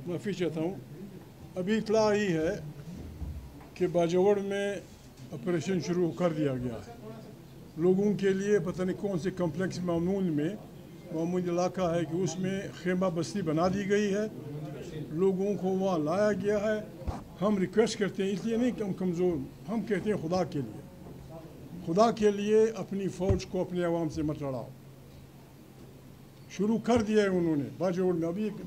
माफ़ी चाहता हूँ। अभी इतला ही है कि बाजवड़ में ऑपरेशन शुरू कर दिया गया है। लोगों के लिए पता नहीं कौन से कम्प्लेक्स मामून इलाका है कि उसमें खेमा बस्ती बना दी गई है, लोगों को वहाँ लाया गया है। हम रिक्वेस्ट करते हैं, इसलिए नहीं कि हम कमज़ोर, हम कहते हैं खुदा के लिए अपनी फ़ौज को अपने अवाम से मत लड़ाओ। शुरू कर दिया है उन्होंने बाजवड़ में। अभी एक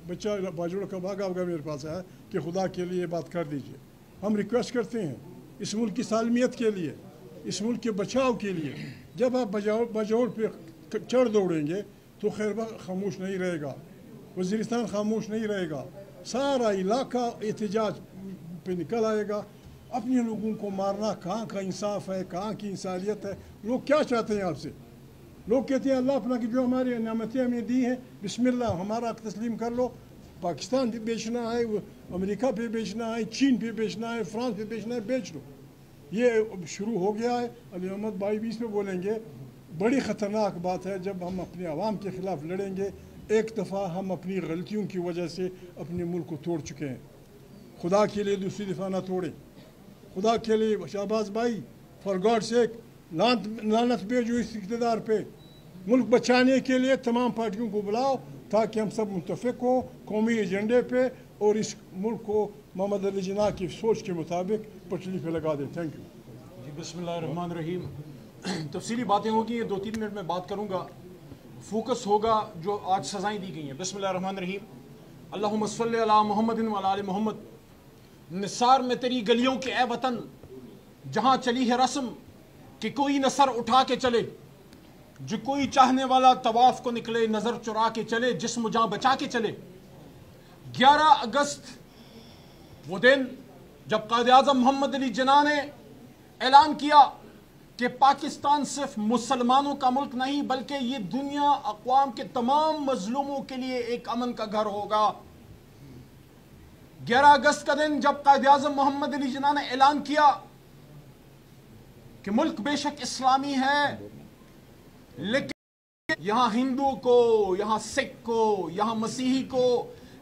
बच्चा बाजवड़ का भागा होगा मेरे पास है कि खुदा के लिए बात कर दीजिए। हम रिक्वेस्ट करते हैं इस मुल्क की सालमियत के लिए, इस मुल्क के बचाव के लिए। जब आप बाजवड़ पे चढ़ दौड़ेंगे तो खैरबा खामोश नहीं रहेगा, वज़ीरिस्तान खामोश नहीं रहेगा, सारा इलाका एहतजाज पे निकल आएगा। अपने लोगों को मारना कहाँ का इंसाफ है, कहाँ की इंसानियत है? लोग क्या चाहते हैं आपसे? लोग कहते हैं अल्लाह अपना की जो हमारी नियामतें हमें दी हैं बिस्मिल्लाह हमारा तस्लीम कर लो। पाकिस्तान पे बेचना है, अमेरिका पे बेचना है, चीन पे बेचना है, फ्रांस पे बेचना है, बेच लो। ये शुरू हो गया है। अली अहमद भाई भी इस पे बोलेंगे। बड़ी ख़तरनाक बात है जब हम अपने आवाम के ख़िलाफ़ लड़ेंगे। एक दफ़ा हम अपनी गलतियों की वजह से अपने मुल्क को तोड़ चुके हैं। खुदा के लिए दूसरी दफ़ा ना तोड़ें। खुदा के लिए शहबाज भाई, फॉर गॉड सेक, लानत भेजो इस इक़्तिदार पे। मुल्क बचाने के लिए तमाम पार्टियों को बुलाओ ताकि हम सब मुत्तफ़िक हो कौमी एजेंडे पे और इस मुल्क को मोहम्मद अली जिन्ना की सोच के मुताबिक पटरी पे लगा दें। थैंक यू जी। बिस्मिल्लाहिर्रहमानिर्रहीम। तफसीली बातें होगी, ये 2-3 मिनट में बात करूँगा। फोकस होगा जो आज सज़ाएँ दी गई हैं। बिस्मिल्लाहिर्रहमानिर्रहीम। अल्लाहुम्मा सल्लि अला मुहम्मदिन व अला आलि मुहम्मद। निसार में तेरी गलियों के ए वतन, जहाँ चली है रस्म कि कोई न सर उठा के चले, जो कोई चाहने वाला तवाफ को निकले, नजर चुरा के चले, जिस्म जान बचा के चले। 11 अगस्त वो दिन जब कायदे आज़म मोहम्मद अली जिन्ना ने ऐलान किया कि पाकिस्तान सिर्फ मुसलमानों का मुल्क नहीं बल्कि ये दुनिया अक़वाम के तमाम मजलूमों के लिए एक अमन का घर होगा। 11 अगस्त का दिन जब कायदे आज़म मोहम्मद अली जिन्ना ने ऐलान किया कि मुल्क बेशक इस्लामी है लेकिन यहां हिंदू को, यहां सिख को, यहां मसीही को,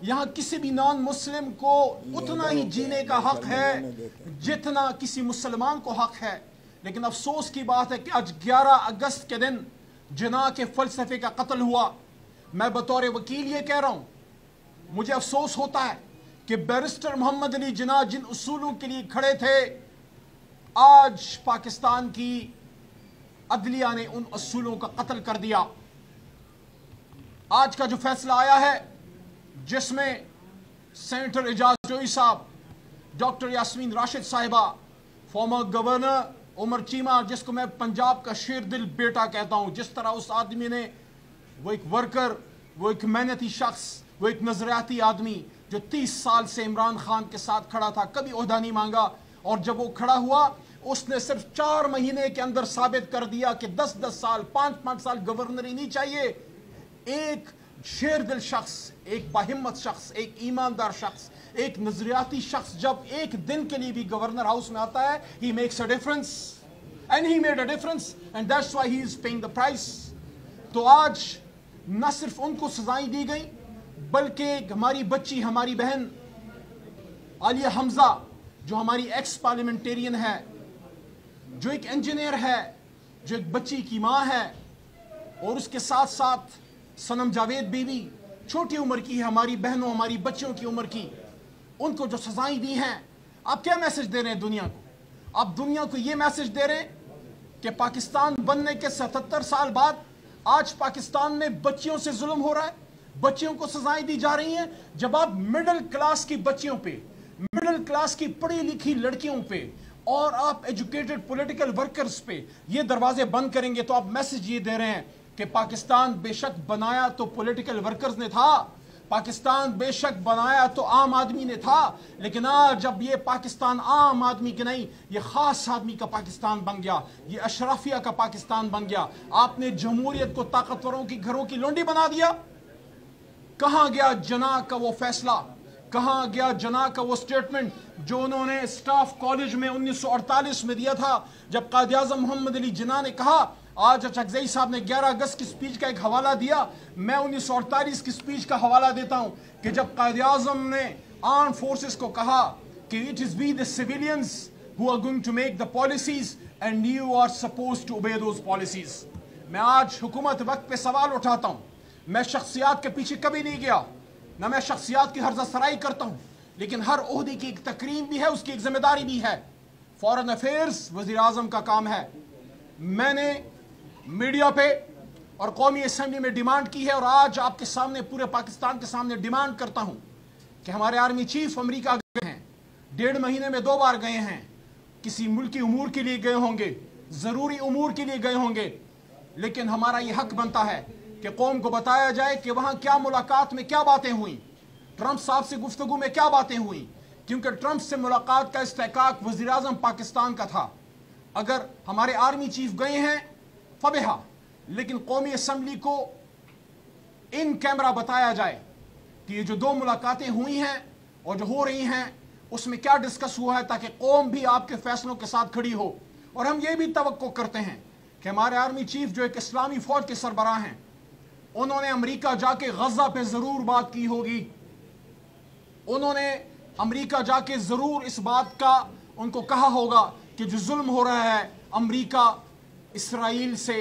यहां किसी भी नॉन मुस्लिम को उतना ही जीने का हक है जितना किसी मुसलमान को हक है। लेकिन अफसोस की बात है कि आज 11 अगस्त के दिन जिन्ना के फलसफे का कत्ल हुआ। मैं बतौर वकील ये कह रहा हूं, मुझे अफसोस होता है कि बैरिस्टर मोहम्मद अली जिन्ना जिन उसूलों के लिए खड़े थे, आज पाकिस्तान की अदलिया ने उन उसूलों का कत्ल कर दिया। आज का जो फैसला आया है जिसमें सेनेटर एजाज जोई साहब, डॉक्टर यास्मीन राशिद साहिबा, फॉर्मर गवर्नर उमर चीमा, जिसको मैं पंजाब का शेर दिल बेटा कहता हूं, जिस तरह उस आदमी ने, वो एक वर्कर, वो एक मेहनती शख्स, वो एक नजरियाती आदमी जो 30 साल से इमरान खान के साथ खड़ा था, कभी ओहदा नहीं मांगा, और जब वो खड़ा हुआ उसने सिर्फ 4 महीने के अंदर साबित कर दिया कि 10-10 साल, 5-5 साल गवर्नर ही नहीं चाहिए। एक शेर दिल शख्स, एक बाहिम्मत शख्स, एक ईमानदार शख्स, एक नजरियाती शख्स जब एक दिन के लिए भी गवर्नर हाउस में आता है, he makes a difference and he made a difference and that's why he is paying the price। तो आज न सिर्फ उनको सजाएं दी गई बल्कि हमारी बच्ची, हमारी बहन आलिया हमजा जो हमारी एक्स पार्लियामेंटेरियन है, जो एक इंजीनियर है, जो एक बच्ची की माँ है, और उसके साथ साथ सनम जावेद बीवी छोटी उम्र की है, हमारी बहनों, हमारी बच्चियों की उम्र की, उनको जो सजाएं दी हैं। आप क्या मैसेज दे रहे हैं दुनिया को? आप दुनिया को ये मैसेज दे रहे हैं कि पाकिस्तान बनने के 77 साल बाद आज पाकिस्तान में बच्चियों से जुल्म हो रहा है, बच्चियों को सजाएं दी जा रही हैं। जब आप मिडिल क्लास की बच्चियों पे, मिडिल क्लास की पढ़ी लिखी लड़कियों पे और आप एजुकेटेड पॉलिटिकल वर्कर्स पे ये दरवाजे बंद करेंगे तो आप मैसेज ये दे रहे हैं कि पाकिस्तान बेशक बनाया तो पॉलिटिकल वर्कर्स ने था, पाकिस्तान बेशक बनाया तो आम आदमी ने था, लेकिन आज जब ये पाकिस्तान आम आदमी की नहीं, ये खास आदमी का पाकिस्तान बन गया, ये अशराफिया का पाकिस्तान बन गया। आपने जमहूरियत को ताकतवरों की घरों की लोंडी बना दिया। कहां गया जिन्ना का वो फैसला, कहां गया जिन्ना का वो स्टेटमेंट जो उन्होंने स्टाफ कॉलेज में 1948 में दिया था, जब कायदे आज़म मोहम्मद अली जिन्ना ने कहा। आज चकजई साहब ने 11 अगस्त की स्पीच का एक हवाला दिया, मैं 1948 की स्पीच का हवाला देता हूं कि जब कायद आज़म ने आर्म फोर्सेस को कहा कि it is we the civilians who are going to make the policies and you are suppose to obey those policies. मैं आज हुकूमत वक्त पे सवाल उठाता हूं। मैं शख्सियात के पीछे कभी नहीं गया, ना मैं शख्सियात की हर्जा सराई करता हूं, लेकिन हर ओहदे की एक तकरीम भी है, उसकी एक जिम्मेदारी भी है। फॉरेन अफेयर्स वज़ीर आज़म का काम है। मैंने मीडिया पे और कौमी असेंबली में डिमांड की है और आज आपके सामने, पूरे पाकिस्तान के सामने डिमांड करता हूं कि हमारे आर्मी चीफ अमेरिका गए हैं, 1.5 महीने में 2 बार गए हैं, किसी मुल्की उमूर के लिए गए होंगे, जरूरी उमूर के लिए गए होंगे, लेकिन हमारा ये हक बनता है कि कौम को बताया जाए कि वहां क्या मुलाकात में क्या बातें हुई, ट्रंप साहब से गुफ्तगू में क्या बातें हुई, क्योंकि ट्रंप से मुलाकात का इस्तेकाक वज़ीर आज़म पाकिस्तान का था। अगर हमारे आर्मी चीफ गए हैं फबेहा, लेकिन कौमी असेंबली को इन कैमरा बताया जाए कि ये जो 2 मुलाकातें हुई हैं और जो हो रही हैं उसमें क्या डिस्कस हुआ है, ताकि कौम भी आपके फैसलों के साथ खड़ी हो। और हम ये भी तवक्को करते हैं कि हमारे आर्मी चीफ जो एक इस्लामी फौज के सरबराह हैं, उन्होंने अमेरिका जाके गजा पे जरूर बात की होगी, उन्होंने अमेरिका जाके जरूर इस बात का उनको कहा होगा कि जो जुल्म हो रहा है, अमेरिका इसराइल से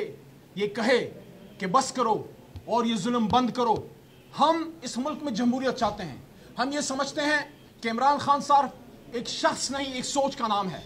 ये कहे कि बस करो और ये जुल्म बंद करो। हम इस मुल्क में जमहूरियत चाहते हैं। हम ये समझते हैं कि इमरान खान साहब एक शख्स नहीं, एक सोच का नाम है।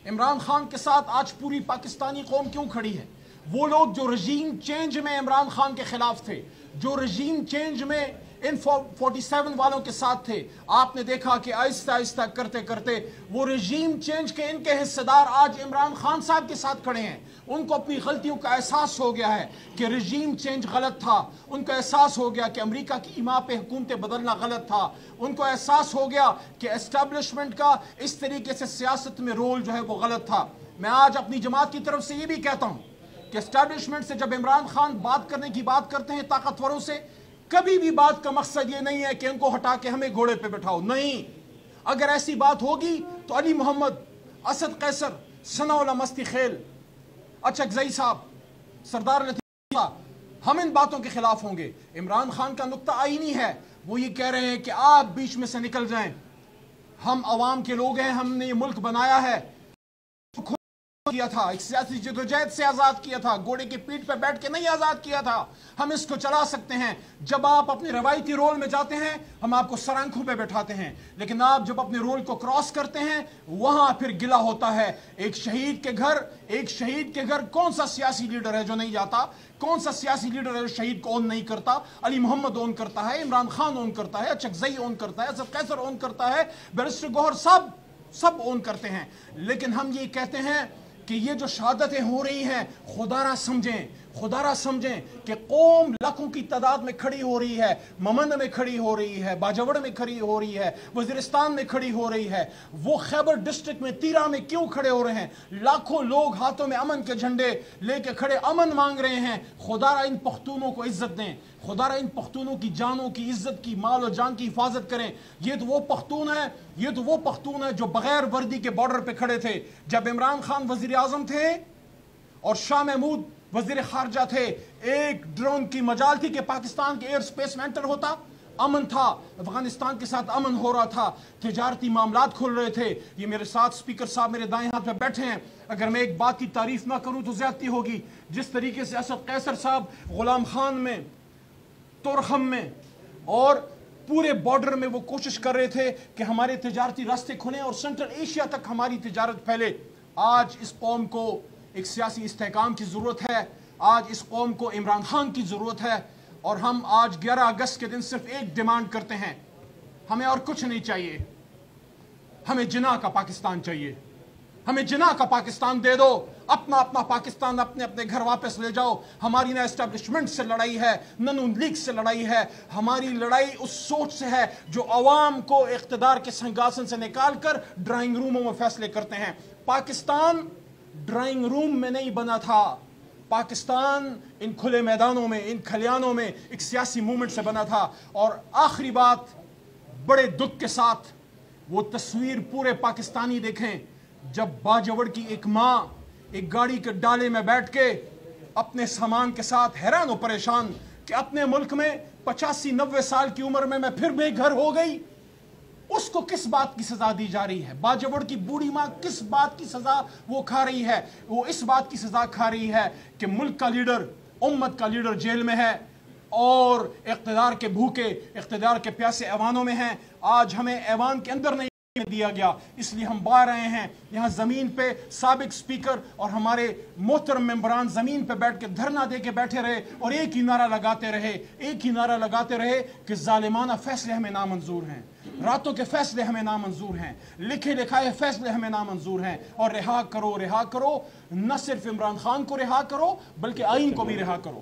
इमरान खान के साथ आज पूरी पाकिस्तानी कौम क्यों खड़ी है? वो लोग जो रजीम चेंज में इमरान खान के खिलाफ थे, जो रजीम चेंज में इन 47 वालों के साथ थे, आपने देखा कि आहिस्ता आहिस्ता करते करते वो रजीम चेंज के इनके हिस्सेदार आज इमरान खान साहब के साथ खड़े हैं। उनको अपनी गलतियों का एहसास हो गया है कि रजीम चेंज गलत था, उनको एहसास हो गया कि अमेरिका की इमा पे हुकूमतें बदलना गलत था, उनको एहसास हो गया कि एस्टेब्लिशमेंट का इस तरीके से सियासत में रोल जो है वो गलत था। मैं आज अपनी जमात की तरफ से ये भी कहता हूँ कि एस्टेब्लिशमेंट से जब इमरान खान बात करने की बात करते हैं ताकतवरों से, कभी भी बात का मकसद ये नहीं है कि इनको हटा के हमें घोड़े पे बिठाओ, नहीं। अगर ऐसी बात होगी तो अली मोहम्मद, असद कैसर, सनाउल्लाह मस्ती खेल, अचकजई साहब, सरदार लतीफ़, हम इन बातों के खिलाफ होंगे। इमरान खान का नुक्ता आईनी है, वो ये कह रहे हैं कि आप बीच में से निकल जाएं, हम अवाम के लोग हैं, हमने ये मुल्क बनाया है, किया था, एक सियासी जदोजहद से आजाद किया था, घोड़े की पीठ पर बैठ के नहीं आजाद किया था। हम इसको चला सकते हैं। जब आप अपने रवायती रोल में जाते हैं हम आपको सरांखों पे बैठाते हैं, लेकिन आप जब अपने रोल को क्रॉस करते हैं वहां फिर गिला होता है। एक शहीद के घर कौन सा सियासी लीडर है जो नहीं जाता? कौन सा सियासी लीडर है जो शहीद को ओन नहीं करता? अली मोहम्मद ओन करता है, इमरान खान ओन करता है, अचकजई ओन करता है, असद कैसर ओन करता है, बैरिस्टर गौहर, सब ओन करते हैं। लेकिन हम ये कहते हैं कि ये जो शहादतें हो रही हैं, खुदारा समझें कि कौम लाखों की तादाद में खड़ी हो रही है, ममंद में खड़ी हो रही है, बाजवड़ में खड़ी हो रही है, वजीरिस्तान में खड़ी हो रही है, वो खैबर डिस्ट्रिक्ट में तीरा में क्यों खड़े हो रहे हैं? लाखों लोग हाथों में अमन के झंडे लेके खड़े अमन मांग रहे हैं। खुदारा इन पख्तूनों को इज्जत दें, खुदारा इन पख्तूनों की जानों की इज्जत की, माल और जान की हिफाजत करें। ये तो वो पख्तून है जो बगैर वर्दी के बॉर्डर पे खड़े थे जब इमरान खान वजीर आजम थे और शाह महमूद वजीर खारजा थे। एक ड्रोन की मजाल थी कि पाकिस्तान के एयर स्पेस में एंटर होता, अमन था, अफगानिस्तान के साथ अमन हो रहा था, तिजारती मामलात खुल रहे थे। ये मेरे साथ स्पीकर साहब मेरे दाएं हाथ में बैठे हैं, अगर मैं एक बात की तारीफ ना करूं तो ज्यादती होगी। जिस तरीके से असद कैसर साहब गुलाम खान में, तुरखम में और पूरे बॉर्डर में वो कोशिश कर रहे थे कि हमारे तिजारती रास्ते खुले और सेंट्रल एशिया तक हमारी तिजारत फैले। आज इस कौम को एक सियासी इस्तेहकाम की ज़रूरत है, आज इस कौम को इमरान खान की ज़रूरत है। और हम आज 11 अगस्त के दिन सिर्फ एक डिमांड करते हैं, हमें और कुछ नहीं चाहिए, हमें जिना का पाकिस्तान चाहिए। हमें जिना का पाकिस्तान दे दो, अपना पाकिस्तान अपने अपने घर वापस ले जाओ। हमारी ना एस्टेब्लिशमेंट से लड़ाई है, न नून लीग से लड़ाई है, हमारी लड़ाई उस सोच से है जो अवाम को इख्तिदार के सिंहासन से निकाल कर ड्राइंग रूमों में फैसले करते हैं। पाकिस्तान ड्राइंग रूम में नहीं बना था, पाकिस्तान इन खुले मैदानों में, इन खलियानों में एक सियासी मूवमेंट से बना था। और आखिरी बात, बड़े दुख के साथ वो तस्वीर पूरे पाकिस्तानी देखें जब बाजवड़ की एक माँ एक गाड़ी के डाले में बैठ के अपने सामान के साथ हैरान और परेशान कि अपने मुल्क में 85-90 साल की उम्र में मैं फिर बेघर हो गई, उसको किस बात की सजा दी जा रही है? बाजवड़ की बूढ़ी मां किस बात की सजा वो खा रही है? वो इस बात की सजा खा रही है कि मुल्क का लीडर, उम्मत का लीडर जेल में है और इख्तिदार के भूखे, इख्तिदार के प्यासे ऐवानों में हैं। आज हमें ऐवान के अंदर नहीं दिया गया, इसलिए हम बाहर आए हैं। यहाँ ज़मीन पे साबिक स्पीकर और हमारे मोहतरम मेंबरान ज़मीन पे बैठ के धरना दे के बैठे रहे और एक ही नारा लगाते रहे कि जालिमाना फैसले हमें नामंजूर हैं, रातों के फैसले हमें नामंजूर हैं, लिखे लिखाए फैसले हमें नामंजूर हैं, और रिहा करो, न सिर्फ इमरान खान को रिहा करो बल्कि आइन को भी रिहा करो।